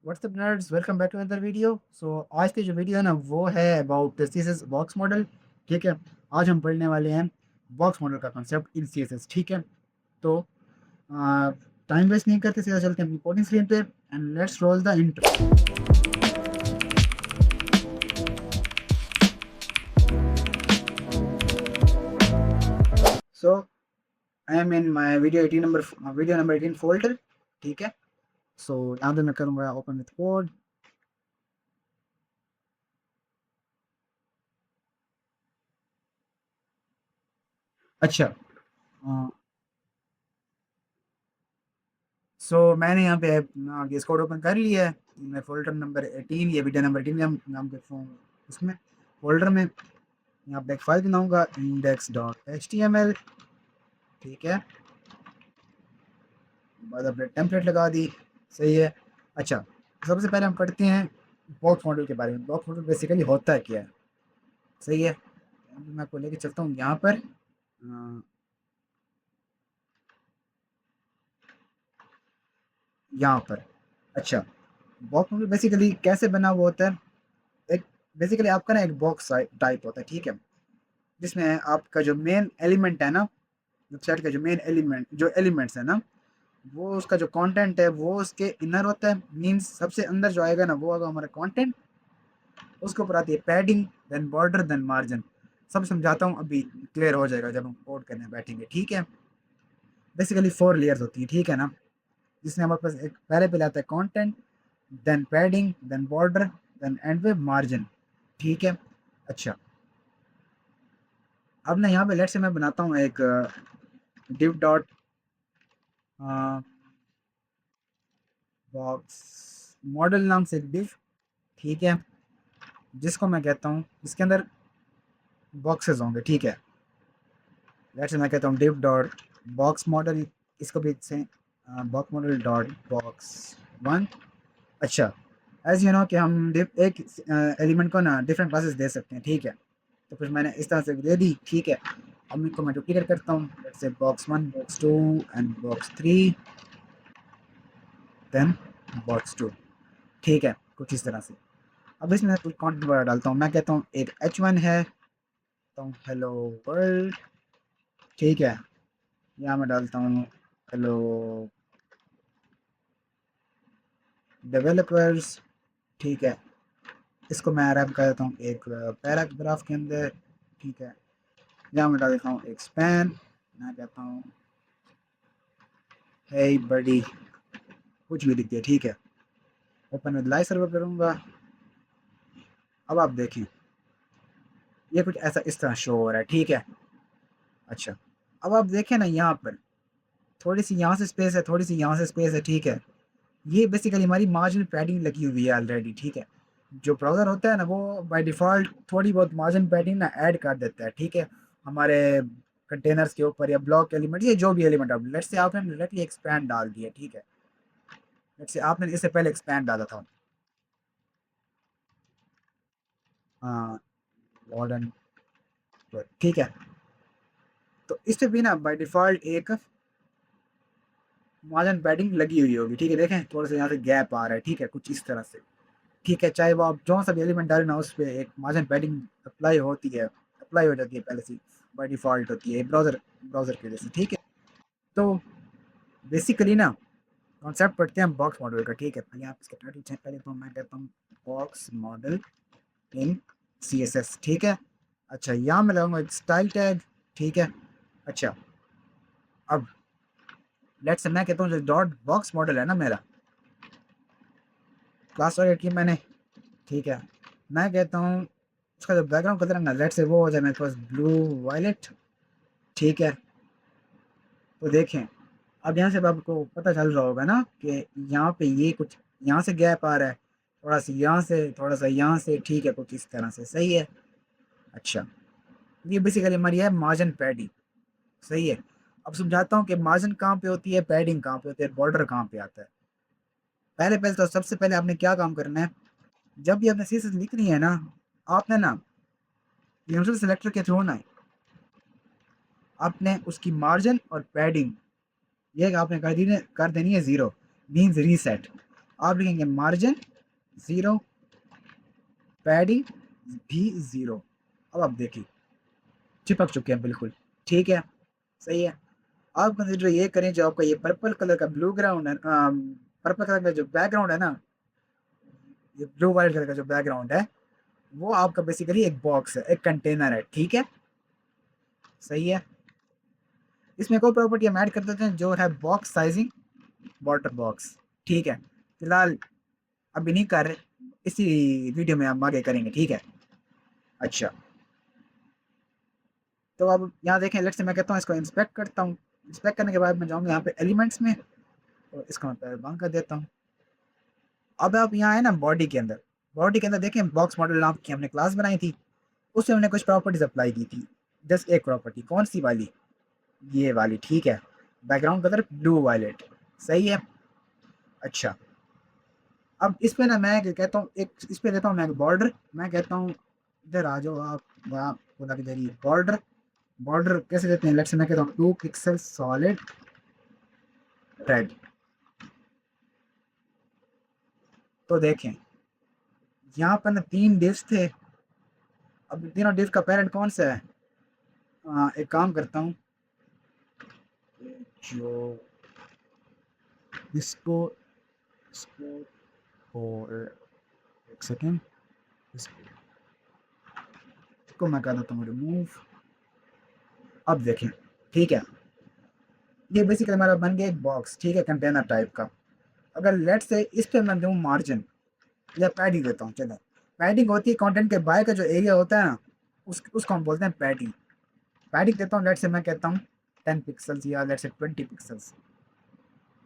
WhatsApp nerds, welcome back to another video. आज की जो वीडियो है ना वो है अबाउट सीएसएस बॉक्स मॉडल। ठीक है, आज हम पढ़ने वाले हैं बॉक्स मॉडल का कंसेप्ट इन सीएसएस। ठीक है, तो टाइम वेस्ट नहीं करते, सीधा चलते हैं अपनी कोडिंग स्क्रीन पे and let's roll the intro. So I am in my video number 18 folder. ठीक है, सो यहाँ पे मैं करूँगा ओपन विथ कोड। अच्छा, मैंने यहाँ पे इस कोड ओपन कर लिया है। मैं फोल्डर नंबर 18 या वीडियो नंबर 18 नाम देता हूँ उसमें फोल्डर में। यहाँ पे एक फाइल बनाऊंगा index.html। ठीक है, बाद अपने टेम्पलेट लगा दी। सही है। अच्छा, सबसे पहले हम पढ़ते हैं बॉक्स मॉडल के बारे में। बॉक्स मॉडल बेसिकली होता है क्या है। सही है, मैं आपको लेके चलता हूँ यहाँ पर। यहाँ पर अच्छा, बॉक्स मॉडल बेसिकली कैसे बना हुआ होता है। एक बेसिकली आपका ना एक बॉक्स टाइप होता है। ठीक है, जिसमें आपका जो मेन एलिमेंट है ना, वेबसाइट का जो मेन एलिमेंट जो एलिमेंट्स है ना, वो उसका जो कंटेंट है वो उसके इनर होता है। मींस सबसे अंदर जो आएगा ना वो होगा हमारा कंटेंट। उसके ऊपर आती है padding, then border, then margin. सब समझाता हूँ, अभी क्लियर हो जाएगा जब हम कोड करने बैठेंगे। ठीक है, बेसिकली 4 लेयर्स होती है। ठीक है ना, जिसमें हमारे पास एक पहले आता है content, then padding, then border, then end पे मार्जिन। ठीक है। अच्छा, अब ना यहाँ पे लेट से मैं बनाता हूँ एक div डॉट बॉक्स मॉडल नाम से एक div। ठीक है, जिसको मैं कहता हूँ इसके अंदर बॉक्सेस होंगे। ठीक है, लेट से मैं कहता हूँ div डॉट बॉक्स मॉडल। इसको भी से box model dot box one. अच्छा, एज यू नो कि हम एक एलिमेंट को ना डिफरेंट क्लासेस दे सकते हैं। ठीक है, तो फिर मैंने इस तरह से दे दी। ठीक है, अब इनको मैं डुप्लीकेट करता हूँ। Let's say box one, box two and box three, then box two. ठीक है, कुछ इस तरह से। अब इसमें कुछ कंटेंट वगैरह डालता हूँ। मैं कहता हूँ एक h1 है, तो हेलो वर्ल्ड। ठीक है, यहाँ मैं डालता हूँ हेलो डेवलपर्स। ठीक है, इसको मैं रैप कर देता हूँ एक पैराग्राफ के अंदर। ठीक है, यहाँ मैं डाल देता हूँ एक स्पैन। मैं कहता हूँ हे बडी, कुछ भी लिख दिया। ठीक है, ओपन विद लाइव सर्वर करूँगा। अब आप देखें, ये कुछ ऐसा इस तरह शो हो रहा है। ठीक है। अच्छा, अब आप देखें ना, यहाँ पर थोड़ी सी यहाँ से स्पेस है, थोड़ी सी यहाँ से स्पेस है। ठीक है, ये बेसिकली हमारी मार्जिन पैडिंग लगी हुई है ऑलरेडी। ठीक है, जो ब्राउज़र होता है ना वो बाय डिफ़ॉल्ट थोड़ी बहुत मार्जिन पैडिंग ना ऐड कर देता है। ठीक है, हमारे कंटेनर्स के ऊपर या ब्लॉक एलिमेंट या जो भी एलिमेंट आप लेट्स से आपने डायरेक्टली एक्सपैंड डाल दिया। ठीक है, लेट्स से आपने इससे पहले एक्सपैंड डाला था। हाँ, मॉडर्न। ठीक है, तो इस पे भी ना बाय डिफ़ॉल्ट एक मार्जिन पैडिंग लगी हुई होगी। ठीक है, देखें थोड़ा सा यहाँ से गैप आ रहा है। ठीक है, कुछ इस तरह से। ठीक है, चाहे वो आप जो सा भी एलिमेंट डालें ना उस पर एक मार्जिन पैडिंग अप्लाई होती है, अप्लाई हो जाती है पहले से, बाय डिफ़ॉल्ट होती है ब्राउज़र ब्राउज़र की वजह से। ठीक है, तो बेसिकली ना कॉन्सेप्ट पढ़ते हैं बॉक्स मॉडल का। ठीक है, यहाँ इसका टाइटल चेक करें तो मैं कहता हूँ बॉक्स मॉडल इन CSS। ठीक है, अच्छा यहाँ मैं लगाऊंगा एक स्टाइल टैग। ठीक है, अच्छा अब लेट्स से मैं कहता हूँ जो डॉट बॉक्स मॉडल है ना मेरा, क्लास वाइड की मैंने। ठीक है, मैं कहता हूँ उसका जो बैकग्राउंड कलर है ना, लेट्स से वो हो जाए मेरे पास ब्लू वायलेट। ठीक है, तो देखें अब यहाँ से अब आपको पता चल रहा होगा ना कि यहाँ पे ये कुछ यहाँ से गैप आ रहा है, थोड़ा सा यहाँ से, थोड़ा सा यहाँ से। ठीक है, कुछ इस तरह से। सही है। अच्छा, ये बेसिकली हमारी है मार्जिन पैडिंग। सही है, अब समझाता हूँ कि मार्जिन कहाँ पे होती है, पैडिंग कहाँ पे होती है, बॉर्डर कहाँ पे आता है। पहले पहले तो सबसे पहले आपने क्या काम करना है, जब भी आपने सीएसएस लिखनी है ना, आपने ना यूनिवर्सल सेलेक्टर के थ्रू ना आपने उसकी मार्जिन और पैडिंग ये आपने कर देनी है 0, मीन्स रीसेट। आप लिखेंगे मार्जिन 0, पैडिंग भी 0। अब आप देखिए चिपक चुके हैं बिल्कुल, ठीक है, सही है। आप कंसिडर ये करें, जो आपका ये पर्पल कलर का ब्लू ग्राउंड है, पर्पल कलर का जो बैकग्राउंड है ना, ये ब्लू वाइट कलर का जो बैकग्राउंड है, वो आपका बेसिकली एक बॉक्स है, एक कंटेनर है, ठीक है, सही है। इसमें कोई प्रॉपर्टी हम ऐड कर देते हैं जो है बॉक्स साइजिंग वाटर बॉक्स, ठीक है। फिलहाल अभी नहीं कर रहे, इसी वीडियो में हम आगे करेंगे, ठीक है। अच्छा, तो अब यहाँ देखें, लेट्स से मैं कहता हूँ इसको इंस्पेक्ट करता हूँ। इंस्पेक्ट करने के बाद मैं जाऊँगा यहाँ पे एलिमेंट्स में, और इसको मैं पहले बंद कर देता हूँ। अब आप यहाँ है ना बॉडी के अंदर, बॉडी के अंदर देखें बॉक्स मॉडल नाम की हमने क्लास बनाई थी, उससे हमने कुछ प्रॉपर्टीज अप्लाई की थी। जस्ट एक प्रॉपर्टी, कौन सी वाली, ये वाली, ठीक है। बैकग्राउंड कलर ब्लू वायलेट, सही है। अच्छा, अब इस पे ना मैं कहता हूँ एक, इस पे देता हूँ मैं बॉर्डर, मैं कहता हूँ इधर आ जाओ आप, वहाँ बोला कि इधर ही बॉर्डर। बॉर्डर कैसे देते हैं, लेट्स से मैं कहता हूँ 2 पिक्सल सॉलिड रेड। तो देखें यहाँ पर ना 3 डिव्स थे, अब तीनों डिव का पेरेंट कौन सा है, एक काम करता हूँ, जो इसको इसको और एक सेकेंड, इसको मैं कर देता हूँ रिमूव। अब देखें, ठीक है, ये बेसिकली हमारा बन गया एक बॉक्स, ठीक है, कंटेनर टाइप का। अगर लेट से इस पे मैं दूँ मार्जिन या पैडिंग देता हूँ, चलो पैडिंग होती है कंटेंट के बाहर का जो एरिया होता है ना, उसको हम बोलते हैं पैडिंग। पैडिंग देता हूँ, लेट से मैं कहता हूँ 10 पिक्सल्स या लेट से 20 पिक्सल्स।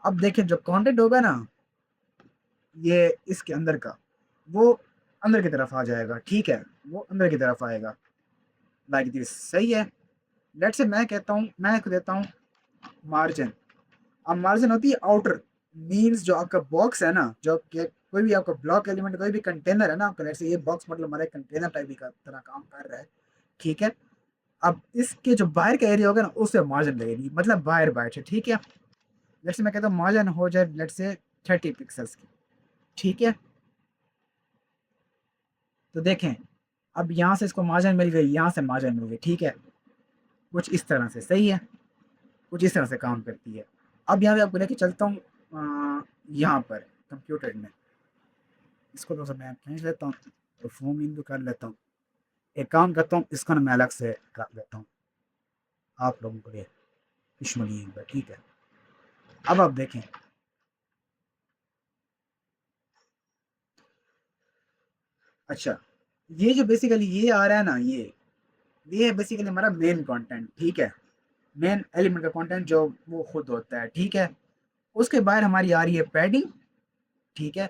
अब देखिए जो कंटेंट होगा ना, ये इसके अंदर का, वो अंदर की तरफ आ जाएगा, ठीक है, वो अंदर की तरफ आएगा, लाइक दिस, सही है। लेट से मैं कहता हूँ, मैं देता हूँ मार्जिन। अब मार्जिन होती है आउटर, मीन्स जो आपका बॉक्स है ना, जो कोई भी आपका ब्लॉक एलिमेंट, कोई भी कंटेनर है ना आपका, लेट से ये बॉक्स मतलब हमारा कंटेनर टाइप की तरह काम कर रहा है, ठीक है। अब इसके जो बाहर का एरिया होगा ना, उससे मार्जिन लगेगी, मतलब बाहर बाहर से, ठीक है। लेट से मैं कहता हूँ मार्जिन हो जाए लेट से 30 पिक्सल्स की, ठीक है। तो देखें, अब यहाँ से इसको मार्जिन मिल गई, यहाँ से मार्जिन मिल गई, ठीक है, कुछ इस तरह से, सही है, कुछ इस तरह से काम करती है। अब यहाँ पे आपको लेके चलता हूँ यहाँ पर कंप्यूटर में, इसको तो मैं खींच लेता हूँ और फोम इन कर लेता हूँ। एक काम करता हूँ, इसको ना मैं अलग से रख देता हूँ आप लोगों के लिए इश्मली पर, ठीक है। अब आप देखें, अच्छा, ये जो बेसिकली ये आ रहा है ना, ये है बेसिकली हमारा मेन कंटेंट, ठीक है। मेन एलिमेंट का कंटेंट जो वो खुद होता है, ठीक है। उसके बाहर हमारी आ रही है पैडिंग, ठीक है।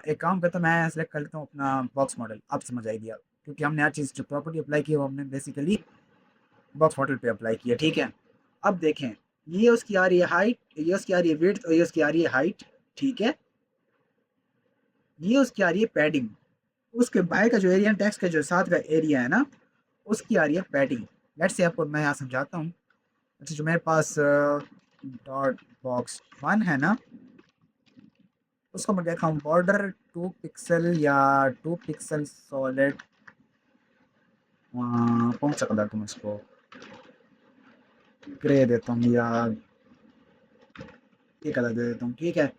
एक काम करता हूँ, मैं सेलेक्ट कर लेता हूँ अपना बॉक्स मॉडल, आप समझ आएगी आप, क्योंकि हमने हर चीज़ जो प्रॉपर्टी अप्लाई की है वो हमने बेसिकली बॉक्स मॉडल पे अप्लाई किया, ठीक है। अब देखें, ये उसकी आ रही है हाइट, ये उसकी आ रही है विड्थ, और ये उसकी आ रही है हाइट, ठीक है। ये उसकी आ रही है पैडिंग, उसके बाहर का जो एरिया टेक्स्ट का जो साथ का एरिया है ना, उसकी आ रही है पैडिंग। लेट्स से आपको मैं यहाँ समझाता हूँ। अच्छा, जो मेरे पास डॉट बॉक्स 1 है ना, उसको मैं देखा हूँ बॉर्डर 2 पिक्सल या 2 पिक्सल सॉलिड, कौन सा कलर दूँ इसको, ग्रे देता हूँ या ये कलर दे देता हूँ, ठीक है,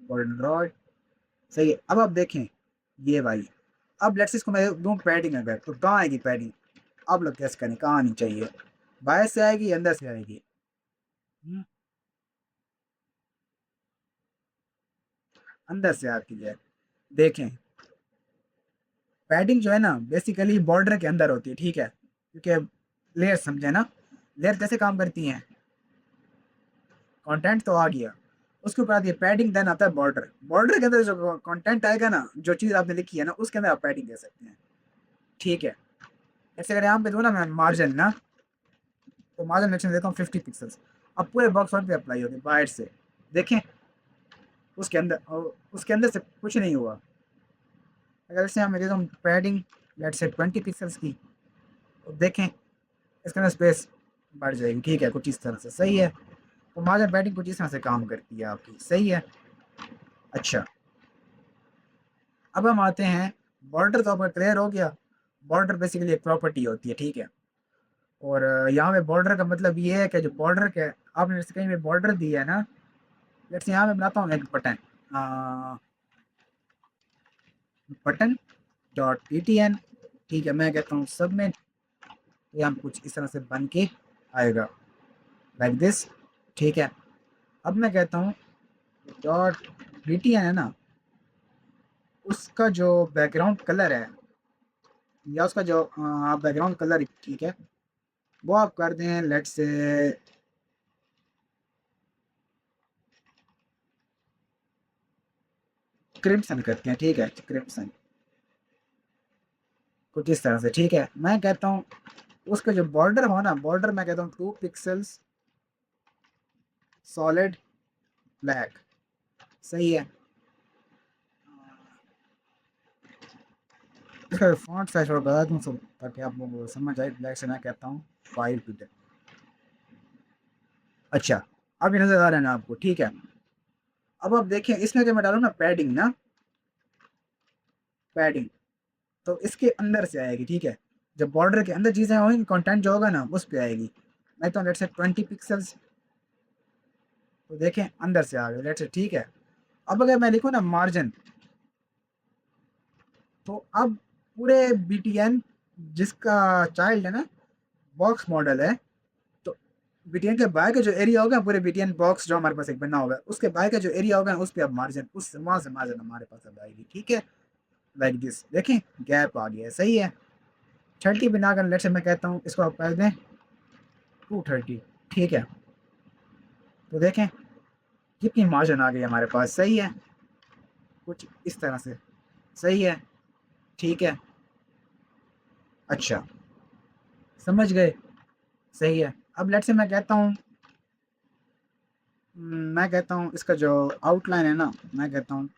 गोल्डन रॉड, सही है। अब आप देखें ये वाली, अब लेट्स इसको मैं दूँ पैडिंग, अगर तो कहाँ आएगी पैडिंग, आप लोग कैसे करें, कहाँ आनी चाहिए, बाहर से आएगी या अंदर से आएगी, हम्म, अंदर से आती है। देखें, पैडिंग जो है ना बेसिकली बॉर्डर के अंदर होती है, ठीक है, क्योंकि लेयर समझे ना, लेयर कैसे काम करती हैं, कंटेंट तो आ गया, उसके ऊपर आती है पैडिंग, देन आता है बॉर्डर। बॉर्डर के अंदर जो कंटेंट आएगा ना, जो चीज़ आपने लिखी है ना, उसके अंदर आप पैडिंग दे सकते हैं, ठीक है। ऐसे अगर यहाँ पे दो ना मैं मार्जिन ना, तो मार्जिन नेक्शन देता हूँ 50 पिक्सल्स। अब पूरे बॉक्स वन पे अप्लाई होगी बाहर से, देखें, उसके अंदर, और उसके अंदर से कुछ नहीं हुआ। अगर इससे हम देता हूँ पैडिंग लेट से 20 पिक्सल्स की, तो देखें इसके अंदर स्पेस बढ़ जाएगी, ठीक है, कुछ इस तरह से, सही है। तो मार्जिन पैडिंग कुछ इस तरह से काम करती है आपकी, सही है। अच्छा, अब हम आते हैं, बॉर्डर तो आपका क्लियर हो गया। बॉर्डर बेसिकली एक प्रॉपर्टी होती है, ठीक है। और यहाँ पे बॉर्डर का मतलब ये है कि जो बॉर्डर के आपने जैसे कहीं पे बॉर्डर दिया है ना, जैसे यहाँ मैं बनाता हूँ एक बटन, बटन डॉट ptn, ठीक है। मैं कहता हूँ सबमिट, ये हम कुछ इस तरह से बन के आएगा, लाइक दिस, ठीक है। अब मैं कहता हूँ डॉट ptn है ना, उसका जो बैकग्राउंड कलर है, या उसका जो बैकग्राउंड कलर, ठीक है, वो आप कर दें लेट्स से क्रिम्सन करते हैं, ठीक है, क्रिम्सन, कुछ इस तरह से, ठीक है। मैं कहता हूँ उसका जो बॉर्डर हो ना, बॉर्डर मैं कहता हूँ 2 पिक्सल्स सॉलिड ब्लैक, सही है। इसका फॉन्ट साइज और बता दूँ सब, ताकि आप लोगों को समझ आए, ब्लैक से मैं कहता हूँ 5 to 10। अच्छा, अब ये नज़र आ रहा है ना आपको, ठीक है। अब आप देखें इसमें जो मैं डालूँ ना पैडिंग ना, पैडिंग, तो इसके अंदर से आएगी, ठीक है। जब बॉर्डर के अंदर चीज़ें होंगी, कंटेंट जो होगा ना उस पे आएगी। मैं तो लेट्स से 20 पिक्सल्स, तो देखें अंदर से आ गए, लेट्स से, ठीक है। अब अगर मैं लिखूँ ना मार्जिन, तो अब पूरे बीटीएन जिसका चाइल्ड है ना बॉक्स मॉडल है, तो बीटीएन के बाहर का जो एरिया होगा, पूरे बीटीएन बॉक्स जो हमारे पास एक बना होगा, उसके बाहर का जो एरिया होगा उस पर अब मार्जिन, उस वहां से मार्जिन हमारे पास अब आएगी, ठीक है, लाइक दिस, देखें गैप आ गया है, सही है। 30 बिना कर लेट से मैं कहता हूँ इसको आप कर दें 230, ठीक है। तो देखें कितनी मार्जिन आ गई हमारे पास, सही है, कुछ इस तरह से, सही है, ठीक है। अच्छा, समझ गए, सही है। अब लेट से मैं कहता हूँ, मैं कहता हूँ इसका जो आउटलाइन है ना, मैं कहता हूँ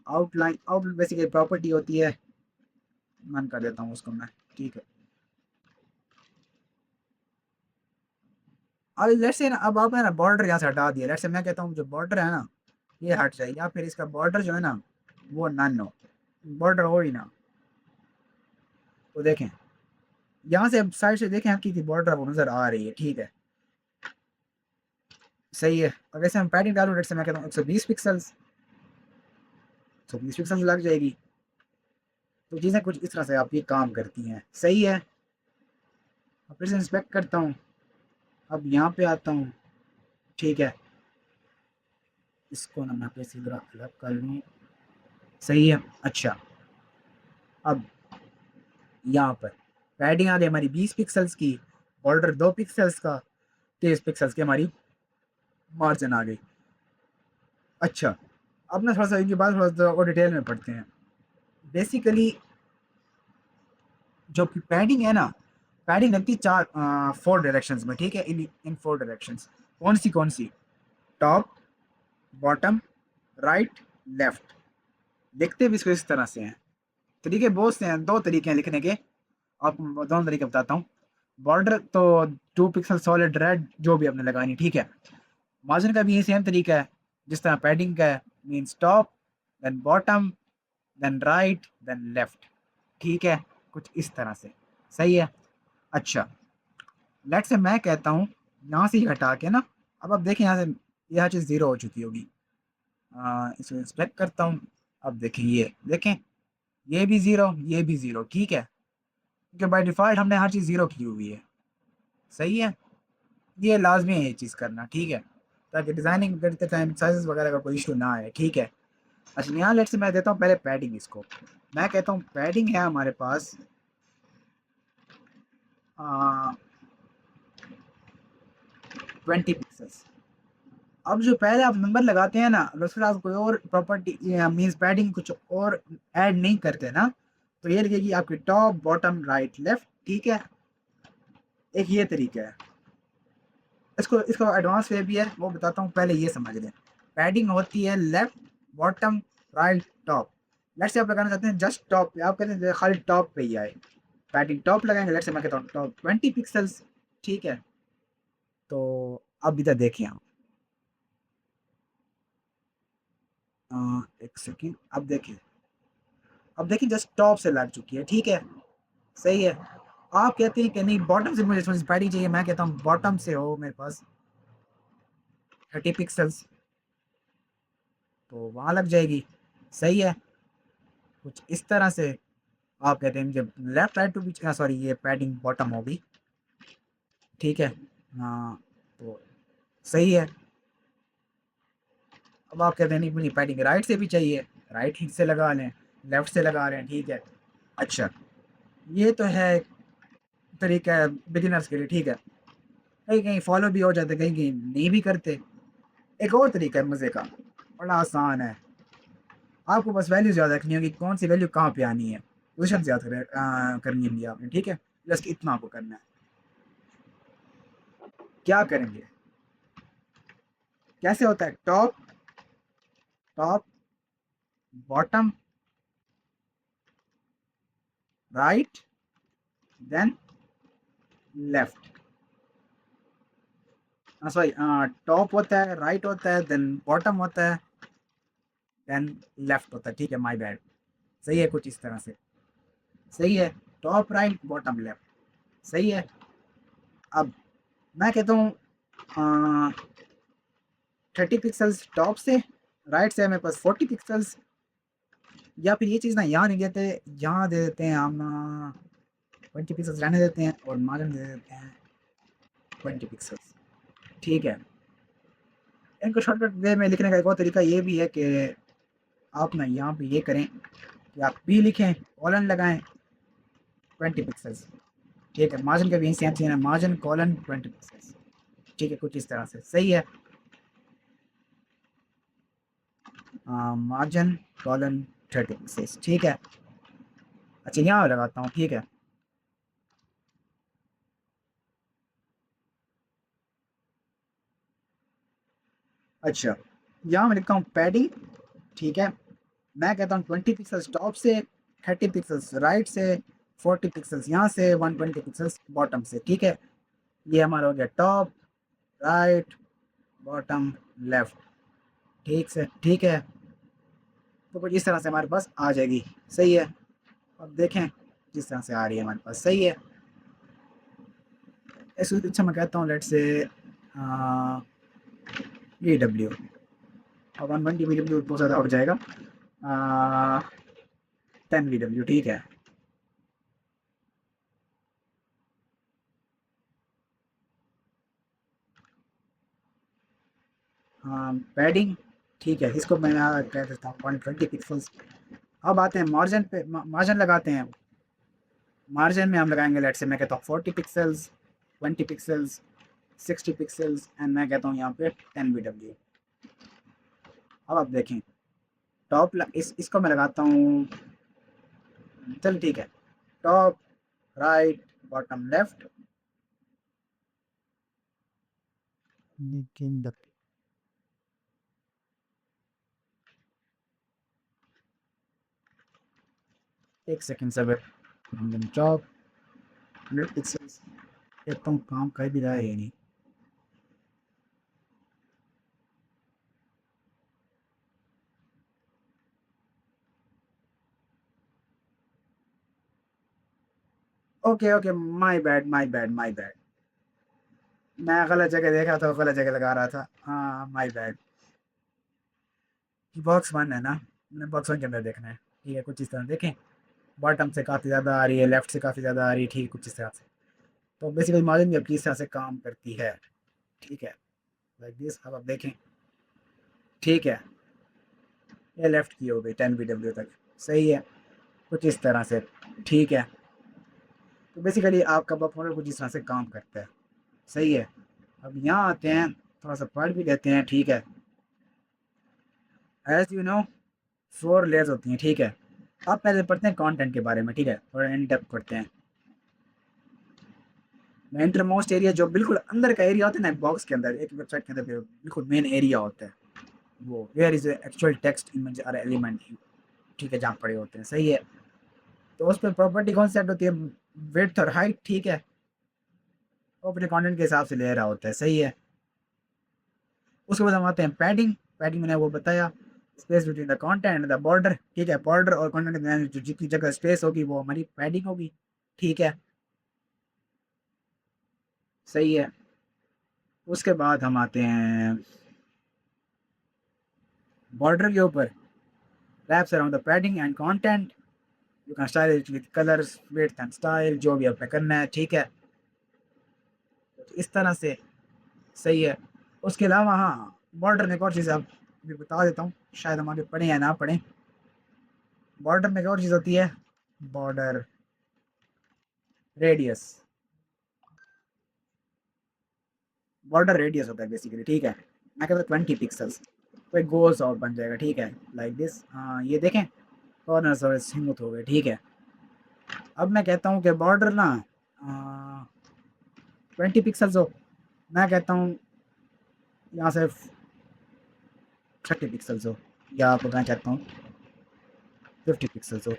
आउटलाइन, आउट बेसिकली प्रॉपर्टी होती है, मन कर देता हूँ उसको मैं, ठीक है। अब लेट से ना, अब आपने ना बॉर्डर यहाँ से हटा दिया, लेट से मैं कहता हूँ जो बॉर्डर है ना ये हट जाए, या फिर इसका बॉर्डर जो है ना वो नन हो, बॉर्डर हो ही ना। तो देखें यहाँ से साइड से देखें आपकी बॉर्डर वो नज़र आ रही है, ठीक है, सही है। अब वैसे हम पैडिंग डालूँ, लेट से मैं कहता हूँ 120 पिक्सल्स, 120 पिक्सल्स लग जाएगी। तो चीज़ें कुछ इस तरह से आपकी काम करती हैं, सही है। अब फिर से इंस्पेक्ट करता हूँ, अब यहाँ पे आता हूँ, ठीक है। इसको ना मैं कैसे जरा अलग कर लूँ, सही है। अच्छा, अब यहाँ पर पैडिंग आ गई हमारी 20 पिक्सल्स की, बॉर्डर 2 पिक्सल्स का, 23 पिक्सल्स की हमारी मार्जिन आ गई। अच्छा, अब ना थोड़ा सा इनकी बात थोड़ा सा और डिटेल में पढ़ते हैं। बेसिकली जो पैडिंग है ना, पैडिंग लगती है 4 डायरेक्शंस में, ठीक है, इन इन 4 डायरेक्शंस। कौन सी? Top, bottom, right, left. लिखते भी इसको इस तरह से हैं। तरीके बहुत से हैं, 2 तरीके हैं लिखने के, आपको दोनों तरीके बताता हूँ। बॉर्डर तो 2 पिक्सल सॉलिड रेड जो भी आपने लगानी, ठीक है। मार्जिन का भी ये सेम तरीका है जिस तरह पैडिंग का है, means top, then bottom, then right, then left, ठीक है, कुछ इस तरह से, सही है। अच्छा, लेट से मैं कहता हूँ यहाँ से ही हटा के ना, अब आप देखें यहाँ से यह चीज़ ज़ीरो हो चुकी होगी। इसको इंस्पेक्ट करता हूँ, अब देखें, ये देखें, ये भी ज़ीरो, ये भी ज़ीरो, ठीक है, क्योंकि बाय डिफ़ॉल्ट हमने हर चीज़ ज़ीरो की हुई है, सही है। ये लाजमी है ये चीज़ करना, ठीक है, ताकि डिज़ाइनिंग करते टाइम साइज़ वगैरह का कोई इशू ना आए, ठीक है। अच्छा, यहाँ लेट से मैं देता हूँ पहले पैडिंग इसको, मैं कहता हूँ पैडिंग है हमारे पास 20 पिक्सल्स। अब जो पहले आप नंबर लगाते हैं ना, अगर उसके साथ कोई और प्रॉपर्टी मीन्स पैडिंग कुछ और ऐड नहीं करते ना, तो ये लिखेगी आपकी टॉप, बॉटम, राइट, लेफ्ट, ठीक है। एक ये तरीका है, इसको इसको एडवांस वे भी है, वो बताता हूँ, पहले ये समझ लें। पैडिंग होती है left, bottom, right, top. Let's say आप लगाना चाहते हैं जस्ट टॉप पे, आप कहते हैं खाली टॉप पे ही आए, पैडिंग टॉप लगाएंगे, लेट्स से मैं कहता हूँ टॉप 20 पिक्सल्स, ठीक है। तो अब इधर देखिए आप, एक सेकेंड, अब देखिए जस्ट टॉप से लग चुकी है, ठीक है, सही है। आप कहते हैं कि नहीं बॉटम से मुझे थोड़ी सी पैडिंग चाहिए, मैं कहता हूँ बॉटम से हो मेरे पास 30 पिक्सल्स, तो वहाँ लग जाएगी, सही है। कुछ इस तरह से आप कहते हैं जब लेफ्ट राइट टू बीच, सॉरी ये पैडिंग बॉटम होगी, ठीक है। हाँ, तो सही है। अब आप कहते हैं नहीं मुझे पैडिंग राइट से भी चाहिए, राइट हिट से लगा लें, लेफ्ट से लगा लें, ठीक है। अच्छा, ये तो है तरीका है बिगिनर्स के लिए, ठीक है। कहीं कहीं फॉलो भी हो जाते, कहीं कहीं नहीं भी करते। एक और तरीका है मज़े का, बड़ा आसान है। आपको बस वैल्यू याद रखनी होगी, कौन सी वैल्यू कहाँ पे आनी है, वो शब्द याद करनी है भैया आपने, ठीक है। जस्ट इतना आपको करना है। क्या करेंगे, कैसे होता है, top, top, bottom, right, then left, sorry, top होता है, राइट होता है, देन बॉटम होता है, देन लेफ्ट होता है, ठीक है, माय बैड। सही है, कुछ इस तरह से, सही है। टॉप राइट बॉटम लेफ्ट, सही है। अब मैं कहता हूँ 30 पिक्सल्स टॉप से, राइट से मेरे पास 40 पिक्सल्स, या फिर ये चीज़ ना यहाँ नहीं देते, यहाँ दे देते हैं हम 20 पिक्सल्स रहने देते हैं और मार्जिन दे देते हैं 20 पिक्सल्स, ठीक है। इनको शॉर्टकट वे में लिखने का एक और तरीका ये भी है कि आप ना यहाँ पे ये करें कि आप पी लिखें, कॉलन लगाएं 20 पिक्सल्स, ठीक है। मार्जिन का भी सेम चीज़ है, मार्जिन कॉलन 20 पिक्सल्स, ठीक है, कुछ इस तरह से, सही है। मार्जिन कॉलन 30 पिक्सल्स, ठीक है। अच्छा, यहाँ लगाता हूँ, ठीक है। अच्छा, यहाँ मैं लिखता हूँ पैडिंग, ठीक है। मैं कहता हूँ 20 पिक्सल्स टॉप से, 30 पिक्सल्स राइट से, 40 पिक्सल्स यहाँ से, 120 पिक्सल्स बॉटम से, ठीक है। ये हमारा हो गया टॉप, राइट, बॉटम, लेफ्ट, ठीक से, ठीक है। तो कुछ इस तरह से हमारे पास आ जाएगी, सही है। अब देखें जिस तरह से आ रही है हमारे पास, सही है। इससे अच्छा मैं कहता हूँ लेट से ये डब्ल्यू, और 120 वी डब्ल्यू बहुत ज़्यादा उठ जाएगा, 10 वी डब्ल्यू, ठीक है। पैडिंग, ठीक है, इसको मैं कह देता हूँ 120 पिक्सल्स। अब आते हैं मार्जिन पे, मार्जिन लगाते हैं। मार्जिन में हम लगाएंगे लेट से मैं कहता हूँ 40 पिक्सल्स, 20 पिक्सल्स, 60 पिक्सल्स, एंड मैं कहता हूँ यहाँ पे 10 वी डब्ल्यू। अब आप देखें टॉप इसको मैं लगाता हूँ, चल ठीक है, टॉप, राइट, बॉटम, लेफ्ट, लेकिन एक सेकेंड सब, टॉप 100 पिक्सल्स, एक तो काम कर भी रहा है ये नहीं। Okay okay, my bad, my bad, my bad, मैं गलत जगह देखा था, गलत जगह लगा रहा था, हाँ माय बैड। बॉक्स वन है ना, मैंने बॉक्स वन के अंदर देखना है, ठीक है, कुछ इस तरह देखें। बॉटम से काफ़ी ज़्यादा आ रही है, लेफ्ट से काफ़ी ज़्यादा आ रही है, ठीक है, कुछ इस तरह से। तो बेसिकली मार्जिन भी अपनी इस तरह से काम करती है, ठीक है, लाइक दिस। अब आप देखें, ठीक है, ये लेफ्ट की हो गई 10 वी डब्ल्यू तक, सही है, कुछ इस तरह से, ठीक है। तो बेसिकली आपका बफर कुछ इस तरह से काम करता है, सही है। अब यहाँ आते हैं, थोड़ा सा पढ़ भी लेते हैं, ठीक है। एज यू नो 4 लेयर्स होती हैं, ठीक है। आप पहले पढ़ते हैं कंटेंट के बारे में, ठीक है, थोड़ा इन डेप्थ पढ़ते हैं। इंटर मोस्ट एरिया जो बिल्कुल अंदर का एरिया होता है ना बॉक्स के अंदर, एक वेबसाइट के अंदर बिल्कुल मेन एरिया होता है, वो where is actual text image और एलिमेंट, ठीक है, जहाँ पड़े होते हैं, सही है। तो उस पर प्रॉपर्टी कौन सेट होती है, विड्थ और हाइट, ठीक है, वो अपने कंटेंट के हिसाब से ले रहा होता है, सही है। उसके बाद हम आते हैं पैडिंग, पैडिंग मैंने वो बताया। Space between the content the border, ठीक है, बॉर्डर और कंटेंट के दरमियान जो जितनी जगह स्पेस होगी वो हमारी पैडिंग होगी, ठीक है, सही है। उसके बाद हम आते हैं बॉर्डर के ऊपर, wraps around the padding and content, you can style it with colours width and style, जो भी आपने करना है, ठीक है, तो इस तरह से, सही है। उसके अलावा हाँ, बॉर्डर में एक और चीज़ आप भी बता देता हूँ, शायद हम आगे पढ़ें या ना पढ़ें। बॉर्डर में एक और चीज़ होती है, बॉर्डर रेडियस, बॉर्डर रेडियस होता है बेसिकली, ठीक है। मैं कहता हूँ 20 पिक्सल्स, तो एक गोल्स और बन जाएगा, ठीक है, लाइक दिस, हाँ ये देखें, कॉर्नर्स और स्मूथ हो गए, ठीक है। अब मैं कहता हूँ कि बॉर्डर ना 20 पिक्सल्स हो, मैं कहता हूँ यहाँ से 30 पिक्सल्स हो, या आपको मैं कहता हूँ 50 पिक्सल्स हो।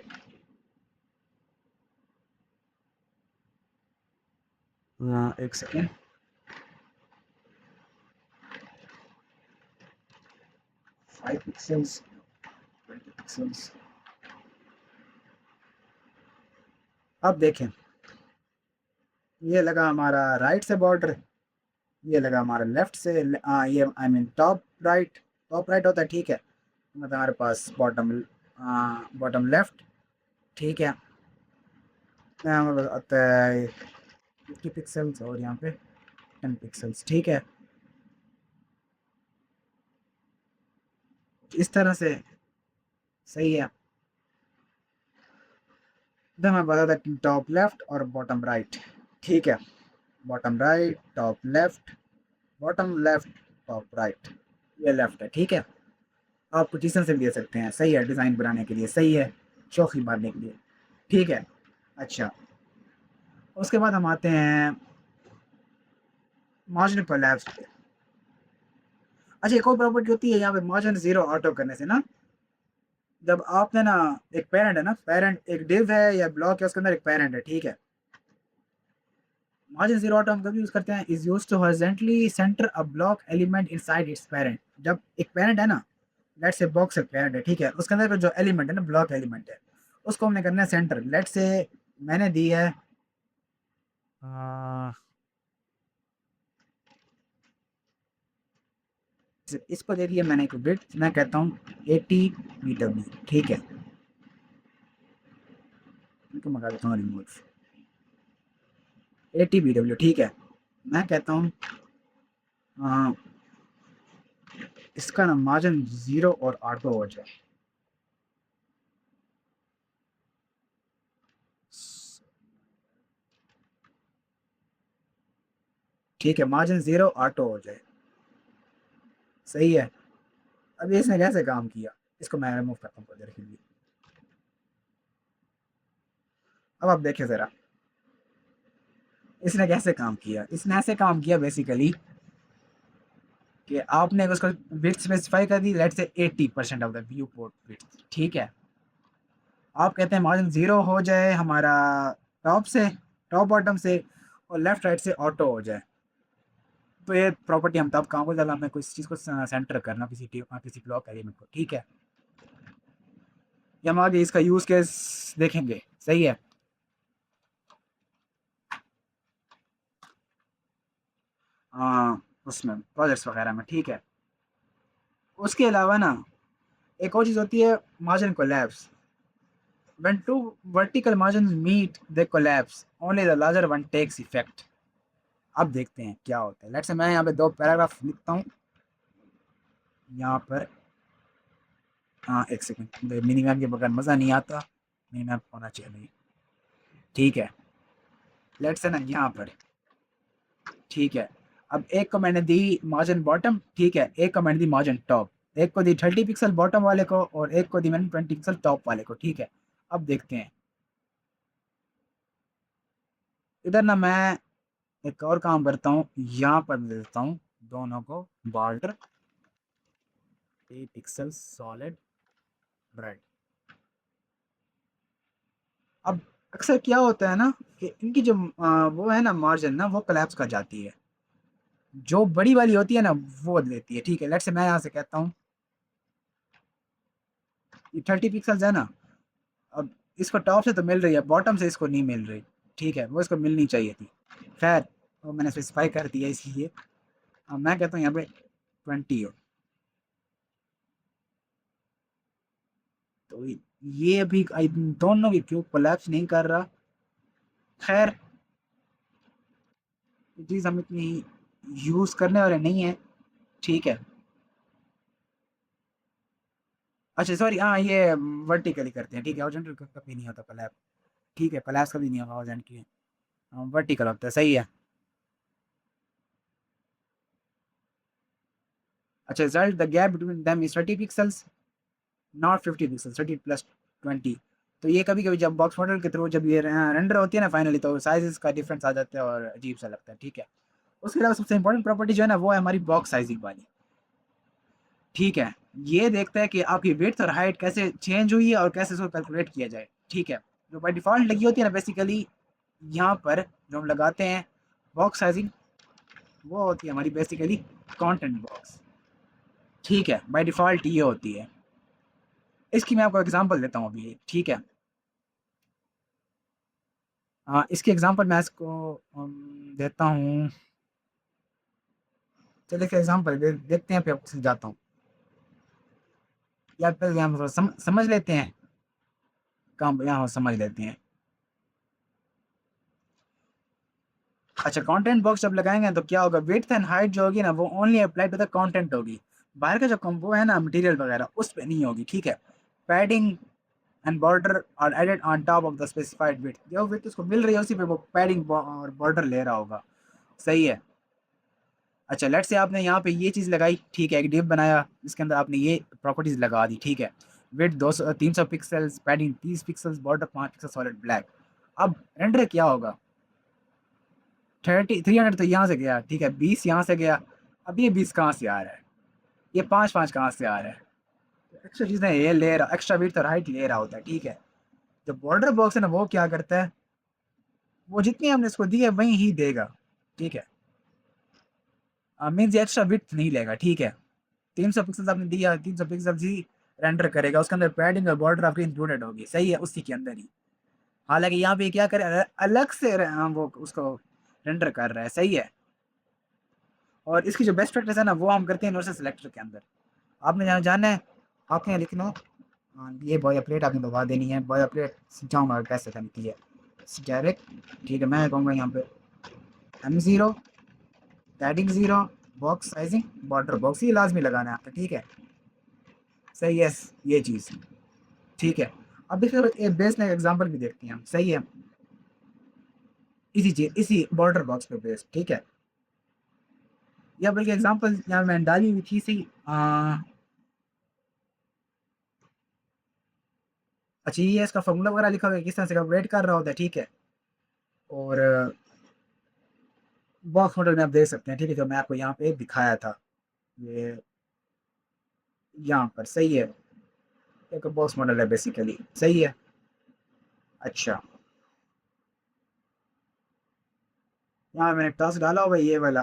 एक सेकेंड, 5 पिक्सल्स, 20 पिक्सल्स। अब देखें, ये लगा हमारा राइट से बॉर्डर, ये लगा हमारा लेफ्ट से, ये I mean top right, top right होता है, ठीक है, मतलब हमारे पास बॉटम, बॉटम लेफ्ट, ठीक है, यहाँ हमारे पास आता है 50 पिक्सल्स और यहाँ पे 10 पिक्सल्स, ठीक है, इस तरह से, सही है। तो मैं बता था टॉप लेफ्ट और बॉटम राइट, ठीक है, bottom right, top left, bottom left, top right, ये लेफ्ट है, ठीक है। आप पोजीशन से भी दे सकते हैं, सही है, डिज़ाइन बनाने के लिए सही है, शौकी मारने के लिए, ठीक है। अच्छा, उसके बाद हम आते हैं मार्जिन कोलैप्स पे। अच्छा, एक और प्रॉपर्टी होती है यहाँ पे मार्जिन जीरो ऑटो करने से ना, जब आपने ना, एक पेरेंट है ना, पेरेंट एक डिव है या ब्लॉक है, उसके अंदर एक पेरेंट है, ठीक है, मार्जिन जीरो ऑटो हम कभी यूज करते हैं, is use to horizontally centre a block element inside its parent. जब एक पेरेंट है ना, लेट से बॉक्स एक पेरेंट है, ठीक है, उसके अंदर का जो एलिमेंट है ना, ब्लॉक एलिमेंट है, उसको हमने करना है सेंटर। लेट से मैंने दी है आ, इसको दे दिया मैंने एक बिट, मैं कहता हूँ 80 मीटर, ठीक है, इनको मंगा देता हूँ रिमोट, 80 BW, ठीक है, मैं कहता हूँ आ, इसका ना मार्जिन जीरो और ऑटो हो जाए, ठीक है, मार्जिन जीरो ऑटो हो जाए, सही है। अब इसने कैसे काम किया, इसको मैं रिमूव करता हूँ थोड़ी देर के लिए। अब आप देखें ज़रा, इसने कैसे काम किया, इसने ऐसे काम किया बेसिकली कि आपने उसको विड्थ स्पेसिफाई कर दी, लेट से 80% of the view port width, ठीक है। आप कहते हैं मार्जिन जीरो हो जाए हमारा टॉप से, टॉप बॉटम से, और लेफ्ट राइट से ऑटो हो जाए, तो ये प्रॉपर्टी हम तब काम को, जब हमें किसी चीज़ को सेंटर करना, किसी ब्लॉक एलिमेंट को, ठीक है। ये हम आगे इसका यूज़ केस देखेंगे, सही है। हाँ, उसमें प्रोजेक्ट्स वगैरह में, ठीक है। उसके अलावा ना, एक और चीज़ होती है margin collapse. When two vertical margins meet, they collapse. Only the larger one takes effect. अब देखते हैं क्या होता है। लेट्स से मैं यहाँ पे दो पैराग्राफ लिखता हूँ यहाँ पर। हाँ, एक सेकंड, मिनी मैप के बगैर मज़ा नहीं आता, मिनी मैप होना चाहिए, ठीक है। लेट्स से ना यहाँ पर, ठीक है। अब एक को मैंने दी मार्जिन बॉटम, ठीक है, एक को मैंने दी मार्जिन टॉप, एक को दी 30 पिक्सल बॉटम वाले को और एक को दी मैंने 20 पिक्सल टॉप वाले को, ठीक है। अब देखते हैं, इधर ना मैं एक और काम करता हूँ, यहाँ पर दे देता हूँ दोनों को बॉर्डर 3 पिक्सल सॉलिड रेड। अब अक्सर क्या होता है ना कि इनकी जो वो है ना मार्जिन ना, वो कोलैप्स कर जाती है, जो बड़ी वाली होती है ना वो लेती है, ठीक है। लेट्स से मैं यहाँ से कहता हूँ ये 30 पिक्सल्स है ना, अब इसको टॉप से तो मिल रही है, बॉटम से इसको नहीं मिल रही, ठीक है, वो इसको मिलनी चाहिए थी। खैर वो मैंने स्पेसिफाई कर दिया इसलिए। अब मैं कहता हूँ यहाँ पे 20 हो। तो ये अभी आई डोंट नो कि क्यों कोलैप्स नहीं कर रहा। खैर ये चीज़ हम इतनी यूज़ करने वाले नहीं है, ठीक है। अच्छा सॉरी, हाँ ये वर्टिकली करते हैं, ठीक है, हॉरिजॉन्टल कभी नहीं होता कोलैप्स, ठीक है, कोलैप्स कभी नहीं होगा हॉरिजॉन्टली, वर्टिकल होता है, सही है। अच्छा result the gap between them is 30 pixels not 50 pixel, 30 plus 20। तो ये कभी कभी जब बॉक्स मॉडल के थ्रू जब ये रेंडर होती है ना फाइनली, तो साइजेस का डिफरेंस आ जाता है और अजीब सा लगता है, ठीक है। उसके अलावा सबसे इंपॉर्टेंट प्रॉपर्टी जो है ना वो है हमारी बॉक्स साइजिंग वाली, ठीक है। ये देखता है कि आपकी विड्थ और हाइट कैसे चेंज हुई है और कैसे इसको कैलकुलेट किया जाए, ठीक है। जो बाई डिफ़ॉल्ट लगी होती है ना बेसिकली यहाँ पर जो हम लगाते हैं बॉक्स साइजिंग, वो होती है हमारी बेसिकली कंटेंट बॉक्स, ठीक है, बाई डिफ़ॉल्ट ये होती है। इसकी मैं आपको एग्जांपल देता हूँ अभी, ठीक है। इसकी एग्जांपल मैं इसको देता हूँ। चलिए इसका एग्जांपल देखते हैं, फिर आपको समझाता हूँ। या पहले हम थोड़ा समझ लेते हैं, काम यहाँ समझ लेते हैं। अच्छा कंटेंट बॉक्स जब लगाएंगे तो क्या होगा, विड्थ एंड हाइट जो होगी ना वो only apply to the content होगी, बाहर का जो कंपो है ना मटेरियल वगैरह उस पे नहीं होगी, ठीक है। Padding and border are added on top of the specified width, जो विड्थ उसको मिल रही है उसी पे वो पैडिंग और बॉर्डर ले रहा होगा, सही है। अच्छा लेट्स से आपने यहाँ पे ये चीज़ लगाई, ठीक है, एक डिव बनाया इसके अंदर आपने ये प्रॉपर्टीज लगा दी, ठीक है। Width 200 300 pixels, padding 30 pixels, border 5 pixel solid black. अब रेंडर क्या होगा, 300 तो यहाँ से गया, ठीक है, 20 यहाँ से गया। अब ये 20 कहाँ से आ रहा है, ये 5 कहाँ से आ रहा है। एक्स्ट्रा चीज़ें ये ले रहा, एक्स्ट्रा विड्थ और हाइट ले रहा होता है, ठीक है। जो बॉर्डर बॉक्स है ना वो क्या करता है, वो जितनी हमने इसको दी है वही ही देगा, ठीक है। मीन्स एक्स्ट्रा विड्थ नहीं लेगा, ठीक है। 300 पिक्सल आपने दिया, 300 पिक्सल ही रेंडर करेगा, उसके अंदर पैडिंग और बॉर्डर आपकी इंक्लूडेड होगी, सही है, उसी के अंदर ही। हालांकि यहाँ पे क्या करे, अलग से वो उसको रेंडर कर रहा है, सही है। और इसकी जो बेस्ट प्रैक्टिस है ना वो हम करते हैं यूनिवर्सल सिलेक्टर के अंदर। आपने जहाँ जाना है, आपने यहाँ लिखना, ये बॉय प्लेट आपने दबा देनी है, बॉय प्लेट समझाऊंगा कैसे बनती है डायरेक्ट, ठीक है। मैं कहूँगा यहाँ पे M0 padding 0 box sizing border box, ये लाजमी लगाना है आपका, ठीक है, सही है। ये चीज़ ठीक है। अब इसके बाद एक बेस एक एग्जांपल भी देखते हैं हम, सही है, इसी चीज इसी बॉर्डर बॉक्स पे बेस, ठीक है। या बल्कि एग्जांपल यहाँ मैंने डाली हुई थी सी अच्छा ये इसका फॉर्मूला वगैरह लिखा हुआ है किस तरह से कैलकुलेट कर रहा होता है, ठीक है। और बॉक्स मॉडल में आप देख सकते हैं, ठीक है, जो मैं आपको यहाँ पे दिखाया था, ये यहाँ पर, सही है, एक बॉक्स मॉडल है बेसिकली, सही है। अच्छा यहाँ मैंने टास्क डाला हुआ है ये वाला,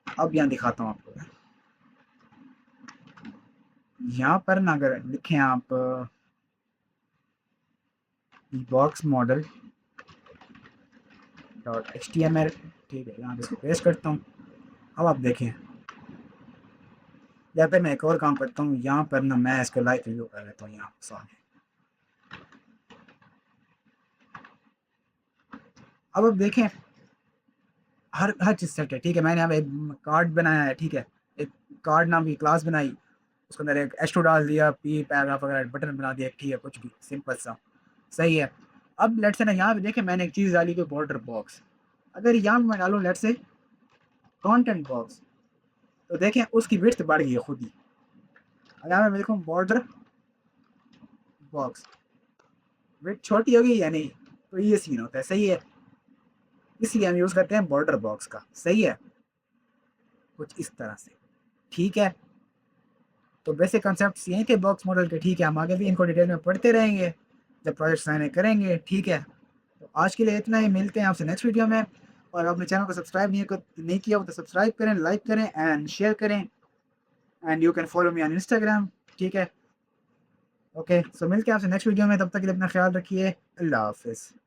अब यहाँ दिखाता हूँ आपको। यहाँ पर ना अगर लिखें आप बॉक्स मॉडल डॉट HTML, ठीक है, यहाँ पे इसको पेस्ट करता हूँ। अब आप देखें, या फिर मैं एक और काम करता हूँ, यहाँ पर ना मैं इसको लाइव रिव्यू कर लेता हूँ यहाँ सॉरी। अब आप देखें हर हर चीज़ सेट है, ठीक है। मैंने यहाँ पे एक कार्ड बनाया है, ठीक है, एक कार्ड नाम की क्लास बनाई, उसके अंदर एक H2 डाल दिया, पी पैराग्राफ वगैरह बटन बना दिया, ठीक है, कुछ भी सिंपल सा, सही है। अब लेट से ना यहाँ पे देखें मैंने एक चीज़ डाली कोई बॉर्डर बॉक्स, अगर यहाँ मैं डालूँ लेट से कंटेंट बॉक्स, तो देखें उसकी विड्थ बढ़ गई है खुद ही। अगर मैं देखूँ बॉर्डर बॉक्स, विड्थ छोटी होगी या नहीं, तो ये सीन होता है, सही है। इसलिए हम यूज़ करते हैं बॉर्डर बॉक्स का, सही है, कुछ इस तरह से, ठीक है। तो बेसिक कॉन्सेप्ट्स यही थे बॉक्स मॉडल के, ठीक है। हम आगे भी इनको डिटेल में पढ़ते रहेंगे जब प्रोजेक्ट साइन करेंगे, ठीक है। तो आज के लिए इतना ही, मिलते हैं आपसे नेक्स्ट वीडियो में। और अपने चैनल को सब्सक्राइब नहीं किया हो तो सब्सक्राइब करें, लाइक करें एंड शेयर करें, and you can follow me on Instagram, ठीक है। ओके, सो मिलते हैं आपसे नेक्स्ट वीडियो में, तब तक के लिए अपना ख्याल रखिए। अल्लाह हाफ़िज़।